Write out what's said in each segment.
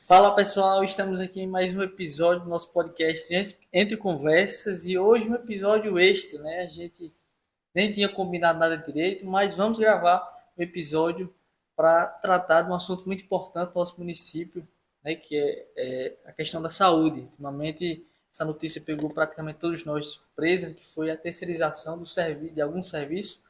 Fala pessoal, estamos aqui em mais um episódio do nosso podcast Entre Conversas e hoje um episódio extra, né? A gente nem tinha combinado nada direito, mas vamos gravar um episódio para tratar de um assunto muito importante do nosso município, né? Que é a questão da saúde. Ultimamente, essa notícia pegou praticamente todos nós de surpresa, que foi a terceirização de alguns serviços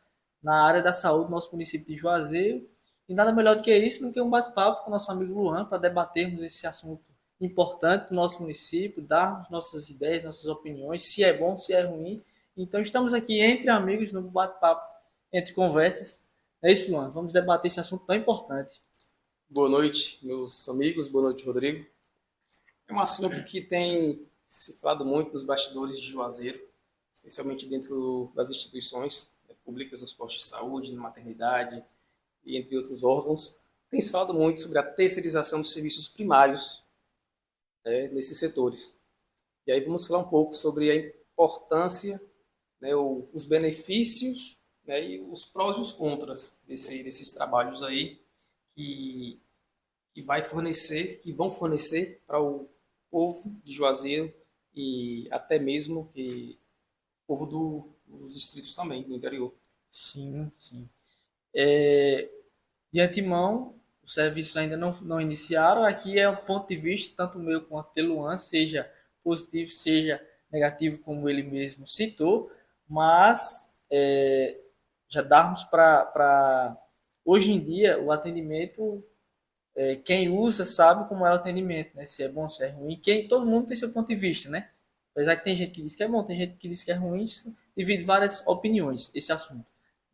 na área da saúde do nosso município de Juazeiro. E nada melhor do que isso do que um bate-papo com o nosso amigo Luan para debatermos esse assunto importante do nosso município, darmos nossas ideias, nossas opiniões, se é bom, se é ruim. Então estamos aqui entre amigos no bate-papo, entre conversas. É isso, Luan. Vamos debater esse assunto tão importante. Boa noite, meus amigos. Boa noite, Rodrigo. É um assunto que tem se falado muito nos bastidores de Juazeiro, especialmente dentro das instituições públicas, nos postos de saúde, na maternidade e entre outros órgãos. Tem se falado muito sobre a terceirização dos serviços primários nesses setores. E aí vamos falar um pouco sobre a importância, os benefícios, e os prós e os contras desses trabalhos aí que que vão fornecer para o povo de Juazeiro e até mesmo o povo dos distritos também, do interior. Sim, sim. De antemão, os serviços ainda não iniciaram. Aqui é um ponto de vista, tanto meu quanto do Luan, seja positivo, seja negativo, como ele mesmo citou, mas já darmos para. Hoje em dia, o atendimento, quem usa sabe como é o atendimento, né? Se é bom, se é ruim. Todo mundo tem seu ponto de vista, né? Apesar que tem gente que diz que é bom, tem gente que diz que é ruim, isso divide várias opiniões, esse assunto.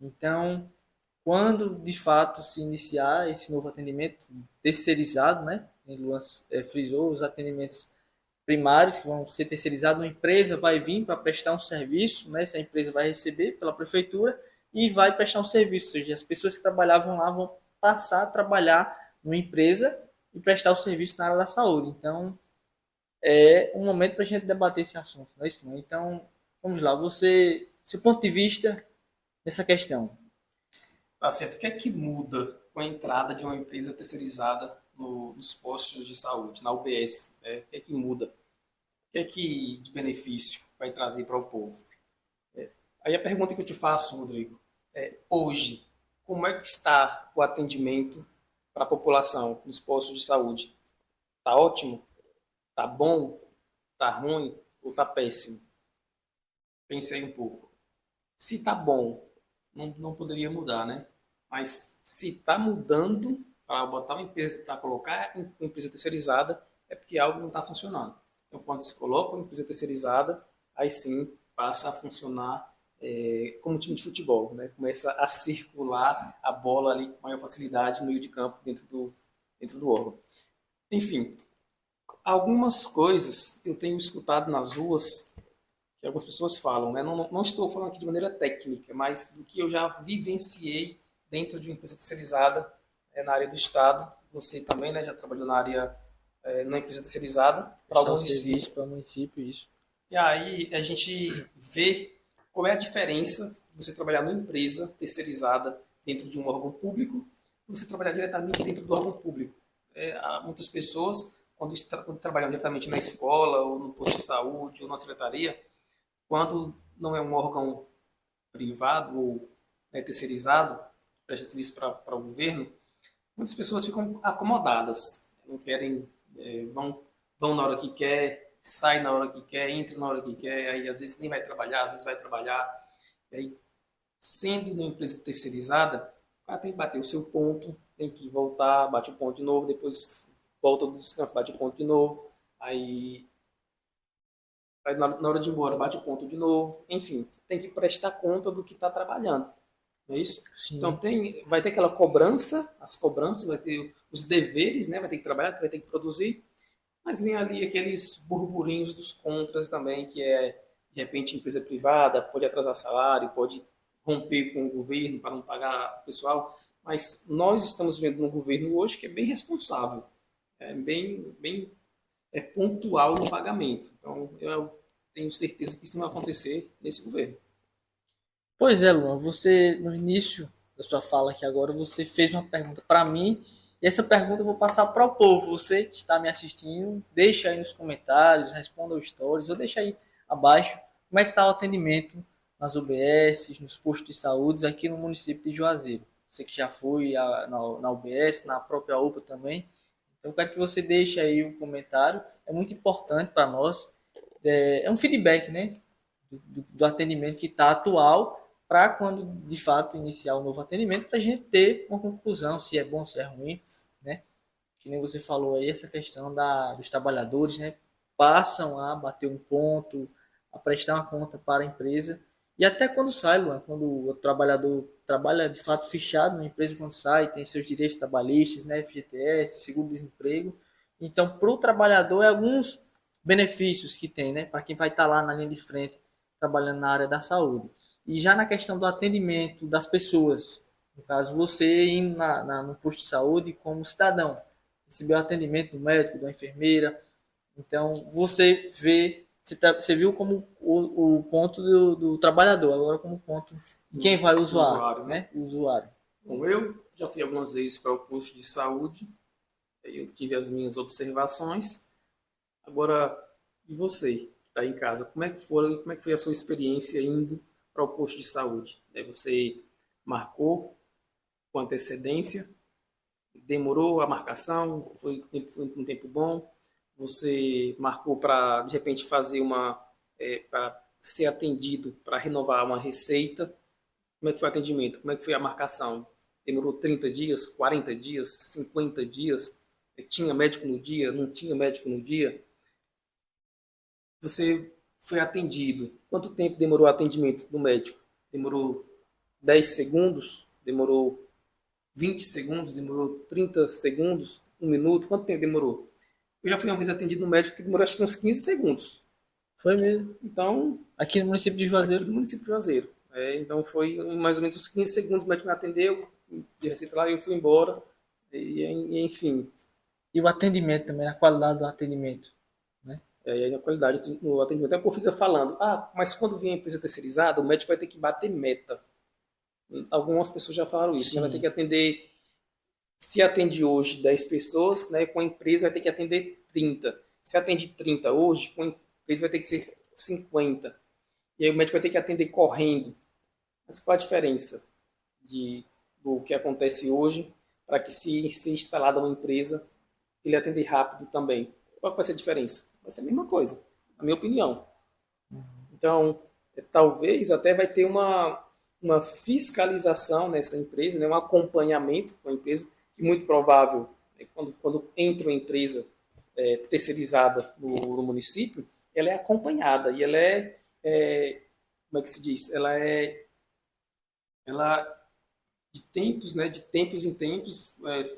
Então, quando de fato se iniciar esse novo atendimento terceirizado, né? Em Luan frisou os atendimentos primários que vão ser terceirizados, uma empresa vai vir para prestar um serviço, né? Essa empresa vai receber pela prefeitura e vai prestar um serviço, ou seja, as pessoas que trabalhavam lá vão passar a trabalhar numa empresa e prestar o serviço na área da saúde. Então, é um momento para a gente debater esse assunto, não é isso? Não? Então, vamos lá, seu ponto de vista nessa questão. Tá certo. O que é que muda com a entrada de uma empresa terceirizada nos postos de saúde, na UBS? O que é que muda? O que é que de benefício vai trazer para o povo? Aí a pergunta que eu te faço, Rodrigo, hoje, como é que está o atendimento para a população nos postos de saúde? Está ótimo? Está bom? Está ruim? Ou está péssimo? Pensei um pouco. Se está bom, não poderia mudar, né? Mas se está mudando para botar uma empresa, para colocar uma empresa terceirizada, é porque algo não está funcionando. Então, quando se coloca uma empresa terceirizada, aí sim passa a funcionar como um time de futebol, né? Começa a circular a bola ali com maior facilidade no meio de campo dentro do órgão. Enfim, algumas coisas eu tenho escutado nas ruas que algumas pessoas falam, né? Não estou falando aqui de maneira técnica, mas do que eu já vivenciei dentro de uma empresa terceirizada na área do Estado. Você também, né, já trabalhou na área, numa empresa terceirizada para o município. Para o município, isso. E aí a gente vê qual é a diferença de você trabalhar numa empresa terceirizada dentro de um órgão público e você trabalhar diretamente dentro do órgão público. Há muitas pessoas, quando trabalham diretamente na escola, ou no posto de saúde, ou na secretaria, quando não é um órgão privado ou terceirizado, presta serviço para o governo, muitas pessoas ficam acomodadas, não querem, vão na hora que quer, sai na hora que quer, entra na hora que quer, aí às vezes nem vai trabalhar, às vezes vai trabalhar. E aí, sendo uma empresa terceirizada, o cara tem que bater o seu ponto, tem que voltar, bate o ponto de novo, depois volta do descanso, bate o ponto de novo, aí na hora de ir embora bate o ponto de novo, enfim, tem que prestar conta do que está trabalhando, não é isso? Sim. Então vai ter aquela cobrança, as cobranças, vai ter os deveres, né? Vai ter que trabalhar, vai ter que produzir, mas vem ali aqueles burburinhos dos contras também, que de repente empresa privada, pode atrasar salário, pode romper com o governo para não pagar o pessoal, mas nós estamos vendo um governo hoje que é bem responsável, bem pontual no pagamento. Então, eu tenho certeza que isso não vai acontecer nesse governo. Pois é, Luan, você, no início da sua fala aqui agora, você fez uma pergunta para mim E essa pergunta eu vou passar para o povo. Você que está me assistindo, deixa aí nos comentários, responda os stories, ou deixa aí abaixo como é que está o atendimento nas UBS, nos postos de saúde aqui no município de Juazeiro. Você que já foi na UBS, na própria UPA também. Então, eu quero que você deixe aí um comentário. É muito importante para nós. É um feedback, né? Do atendimento que está atual para quando de fato iniciar o novo atendimento, para a gente ter uma conclusão se é bom, se é ruim, né? Que nem você falou aí, essa questão dos trabalhadores, né? Passam a bater um ponto, a prestar uma conta para a empresa. E até quando sai, Luan, quando o trabalhador trabalha de fato fechado na empresa, quando sai, tem seus direitos trabalhistas, né? FGTS, seguro-desemprego. Então, para o trabalhador, é alguns benefícios que tem, né? Para quem vai estar lá na linha de frente, trabalhando na área da saúde. E já na questão do atendimento das pessoas, no caso, você indo no posto de saúde como cidadão, receber o atendimento do médico, da enfermeira. Então, você viu como o ponto do trabalhador, agora como ponto de quem vai usar, usuário, né? O usuário. Bom, eu já fui algumas vezes para o posto de saúde, aí eu tive as minhas observações. Agora, e você que está em casa, como é que foi a sua experiência indo para o posto de saúde? Aí você marcou com antecedência, demorou a marcação, foi um tempo bom, você marcou para, de repente, fazer para ser atendido, para renovar uma receita. Como é que foi o atendimento? Como é que foi a marcação? Demorou 30 dias, 40 dias, 50 dias? Tinha médico no dia? Não tinha médico no dia? Você foi atendido. Quanto tempo demorou o atendimento do médico? Demorou 10 segundos? Demorou 20 segundos? Demorou 30 segundos? Um minuto? Quanto tempo demorou? Eu já fui uma vez atendido no médico que demorou acho que uns 15 segundos. Foi mesmo. Então, Aqui no município de aqui Juazeiro. no município de Juazeiro. Então foi mais ou menos uns 15 segundos, o médico me atendeu, de receita lá, eu fui embora. Enfim, E o atendimento também, a qualidade do atendimento, né? a qualidade no atendimento. Aí o povo fica falando, mas quando vem a empresa terceirizada, o médico vai ter que bater meta. Algumas pessoas já falaram isso, né? Vai ter que atender, se atende hoje 10 pessoas, né? Com a empresa vai ter que atender 30. Se atende 30 hoje, com a empresa vai ter que ser 50. E aí o médico vai ter que atender correndo. Mas qual a diferença do que acontece hoje para que se instalada uma empresa, ele atender rápido também? Qual vai ser a diferença? Vai ser a mesma coisa, na minha opinião. Então, talvez até vai ter uma fiscalização nessa empresa, né, um acompanhamento com a empresa, que muito provável, né, quando entra uma empresa terceirizada no município, ela é acompanhada e ela como é que se diz? Ela de tempos em tempos,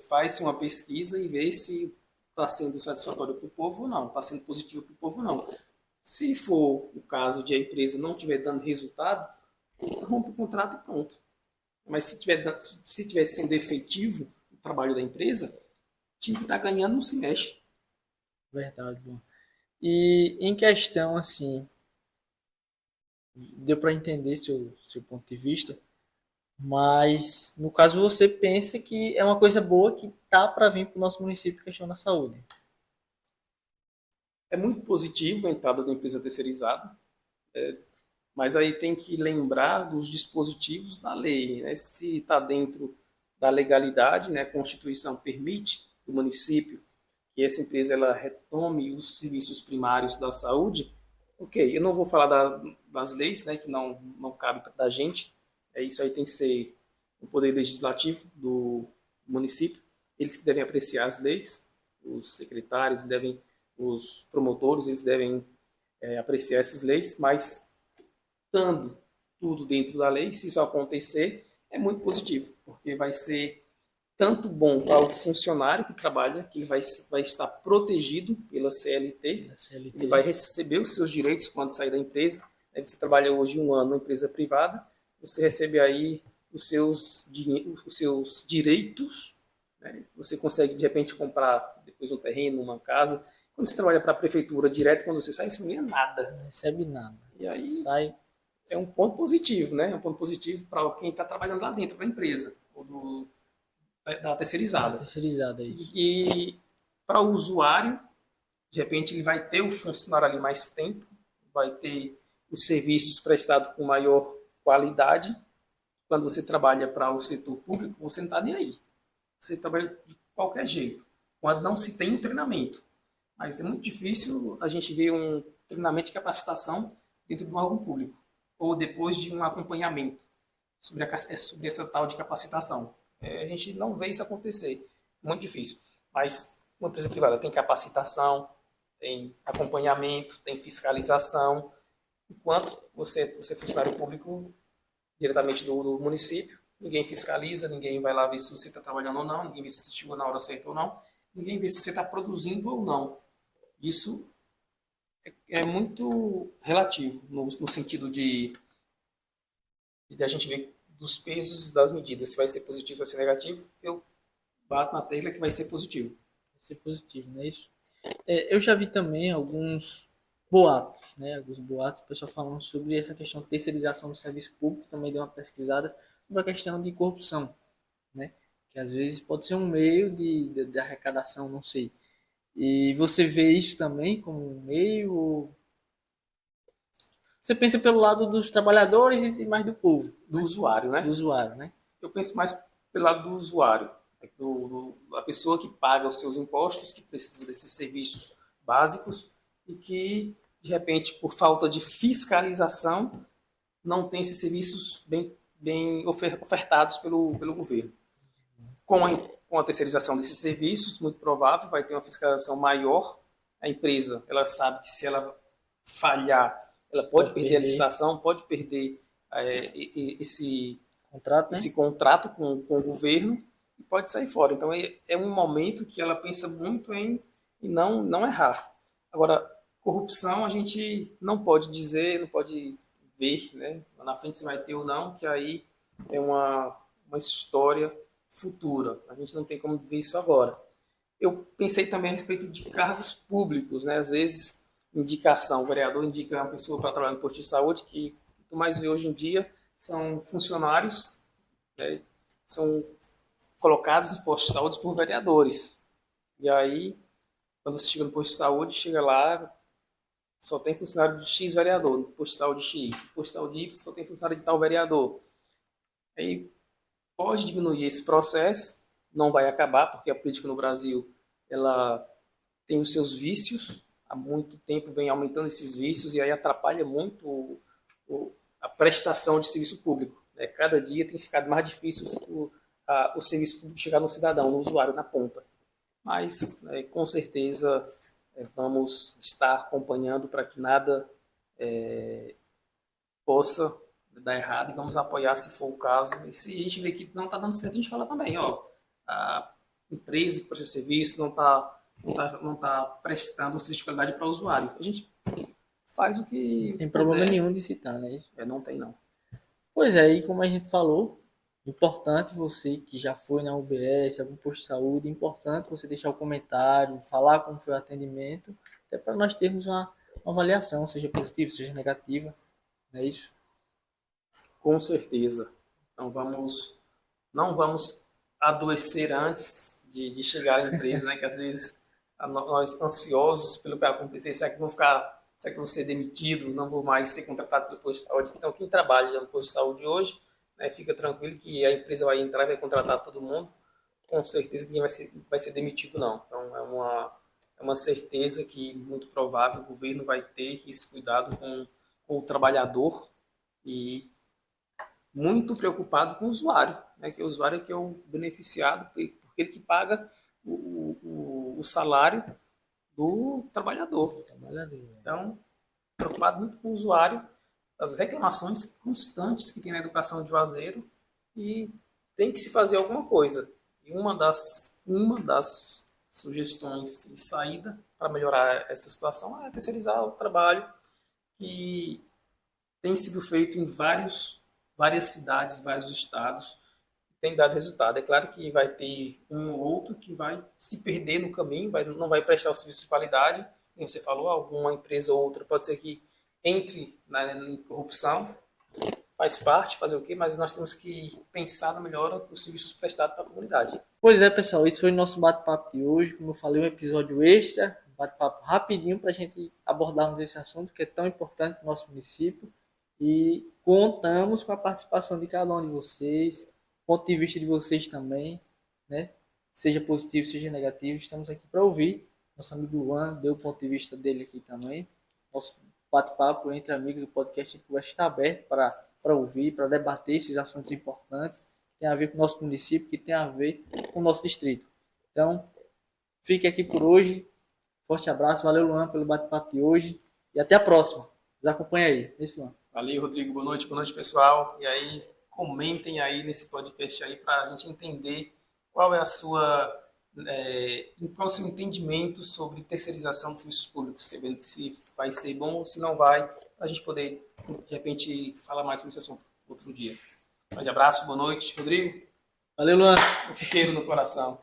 faz-se uma pesquisa e vê se está sendo satisfatório para o povo ou não, está sendo positivo para o povo ou não. Se for o caso de a empresa não estiver dando resultado, rompe o contrato e pronto. Mas se estiver sendo efetivo o trabalho da empresa, o time que está ganhando não se mexe. Verdade, bom. E em questão, assim, deu para entender seu ponto de vista, mas no caso você pensa que é uma coisa boa que tá para vir para o nosso município, questão da saúde. É muito positivo a entrada da empresa terceirizada, mas aí tem que lembrar dos dispositivos da lei, né? Se está dentro da legalidade, né? A Constituição permite do município que essa empresa ela retome os serviços primários da saúde. Ok, eu não vou falar das leis, né? Que não cabe da gente. Isso aí tem que ser o poder legislativo do município. Eles que devem apreciar as leis, os secretários os promotores, eles devem apreciar essas leis, mas estando tudo dentro da lei, se isso acontecer, é muito positivo, porque vai ser tanto bom para o funcionário que trabalha, que ele vai estar protegido pela CLT, ele vai receber os seus direitos quando sair da empresa. Você trabalha hoje 1 ano na empresa privada, você recebe aí os seus direitos, né? Você consegue, de repente, comprar depois um terreno, uma casa. Quando você trabalha para a prefeitura direto, quando você sai, você não ganha nada. Não recebe nada. E aí sai. É um ponto positivo, né? É um ponto positivo para quem está trabalhando lá dentro da empresa, ou da terceirizada. Terceirizada, isso. E para o usuário, de repente ele vai ter o funcionário ali mais tempo, vai ter os serviços prestados com maior qualidade. Quando você trabalha para o setor público, você não está nem aí. Você trabalha de qualquer jeito, quando não se tem um treinamento. Mas é muito difícil a gente ver um treinamento de capacitação dentro de um órgão público, ou depois de um acompanhamento sobre essa tal de capacitação. A gente não vê isso acontecer, muito difícil. Mas uma empresa privada tem capacitação, tem acompanhamento, tem fiscalização, enquanto você é funcionário público diretamente do município, ninguém fiscaliza, ninguém vai lá ver se você está trabalhando ou não, ninguém vê se você chegou na hora certa ou não, ninguém vê se você está produzindo ou não. Isso é muito relativo, no sentido de a gente ver dos pesos das medidas, se vai ser positivo ou se vai ser negativo, eu bato na tecla que vai ser positivo. Vai ser positivo, não é isso? Eu já vi também alguns boatos, né? Alguns boatos, o pessoal falando sobre essa questão de terceirização do serviço público, também deu uma pesquisada sobre a questão de corrupção, né? Que às vezes pode ser um meio de arrecadação, não sei. E você vê isso também como um meio? Você pensa pelo lado dos trabalhadores e mais do povo? Do usuário, né? Do usuário, né? Eu penso mais pelo lado do usuário, a pessoa que paga os seus impostos, que precisa desses serviços básicos e que, de repente, por falta de fiscalização, não tem esses serviços bem ofertados pelo governo. Com a terceirização desses serviços, muito provável, vai ter uma fiscalização maior. A empresa, ela sabe que se ela falhar, ela pode perder a licitação, pode perder esse contrato, né? Esse contrato com o governo e pode sair fora. Então é um momento que ela pensa muito em não errar. Agora, corrupção a gente não pode dizer, não pode ver, né? Lá na frente se vai ter ou não, que aí é uma história futura. A gente não tem como ver isso agora. Eu pensei também a respeito de cargos públicos, né? Às vezes, indicação, o vereador indica uma pessoa para trabalhar no posto de saúde, que o que mais vê hoje em dia são funcionários, né? São colocados nos postos de saúde por vereadores. E aí, quando você chega no posto de saúde, chega lá, só tem funcionário de X vereador, no posto de saúde X, no posto de saúde Y só tem funcionário de tal vereador. Aí pode diminuir esse processo, não vai acabar, porque a política no Brasil ela tem os seus vícios, há muito tempo vem aumentando esses vícios e aí atrapalha muito a prestação de serviço público. Né? Cada dia tem ficado mais difícil o serviço público chegar no cidadão, no usuário, na ponta. Mas, com certeza, vamos estar acompanhando para que nada possa dar errado e vamos apoiar se for o caso. E se a gente vê que não está dando certo, a gente fala também, ó, a empresa que presta serviço não tá prestando um serviço de qualidade para o usuário. A gente faz o que não tem problema nenhum de citar, né? Não tem, não. Pois é, e como a gente falou, importante você que já foi na UBS, algum posto de saúde, importante você deixar o comentário, falar como foi o atendimento, até para nós termos uma avaliação, seja positiva, seja negativa, não é isso? Com certeza. Então não vamos adoecer antes de chegar à empresa, né? Que às vezes nós ansiosos pelo que vai acontecer, será que vou ser demitido, não vou mais ser contratado pelo posto de saúde? Então quem trabalha no posto de saúde hoje, né, fica tranquilo que a empresa vai entrar e vai contratar todo mundo, com certeza ninguém vai ser demitido não. Então é uma certeza que muito provável o governo vai ter esse cuidado com o trabalhador e muito preocupado com o usuário, né? Que o usuário é que é o beneficiado, porque ele que paga o salário do trabalhador. Então, preocupado muito com o usuário, as reclamações constantes que tem na educação de Juazeiro e tem que se fazer alguma coisa. E uma das sugestões de saída para melhorar essa situação é terceirizar o trabalho que tem sido feito em várias cidades, vários estados, tem dado resultado. É claro que vai ter um ou outro que vai se perder no caminho, não vai prestar o serviço de qualidade, como você falou, alguma empresa ou outra pode ser que entre em corrupção, faz parte, fazer o quê, mas nós temos que pensar na melhora dos serviços prestados para a comunidade. Pois é, pessoal, esse foi o nosso bate-papo de hoje. Como eu falei, um episódio extra, um bate-papo rapidinho para a gente abordarmos esse assunto que é tão importante para o nosso município. E contamos com a participação de cada um de vocês, ponto de vista de vocês também, né? Seja positivo, seja negativo, estamos aqui para ouvir. Nosso amigo Luan deu o ponto de vista dele aqui também. Nosso bate-papo entre amigos, o podcast está aberto para ouvir, para debater esses assuntos importantes que tem a ver com o nosso município, que tem a ver com o nosso distrito. Então, fique aqui por hoje. Forte abraço, valeu Luan pelo bate-papo de hoje e até a próxima. Nos acompanha aí. É isso, Luan. Valeu, Rodrigo. Boa noite, pessoal. E aí, comentem aí nesse podcast aí para a gente entender qual é a sua, qual é o seu entendimento sobre terceirização dos serviços públicos, se vai ser bom ou se não vai, para a gente poder, de repente, falar mais sobre esse assunto outro dia. Um grande abraço, boa noite, Rodrigo. Valeu, Luan. Um cheiro no coração.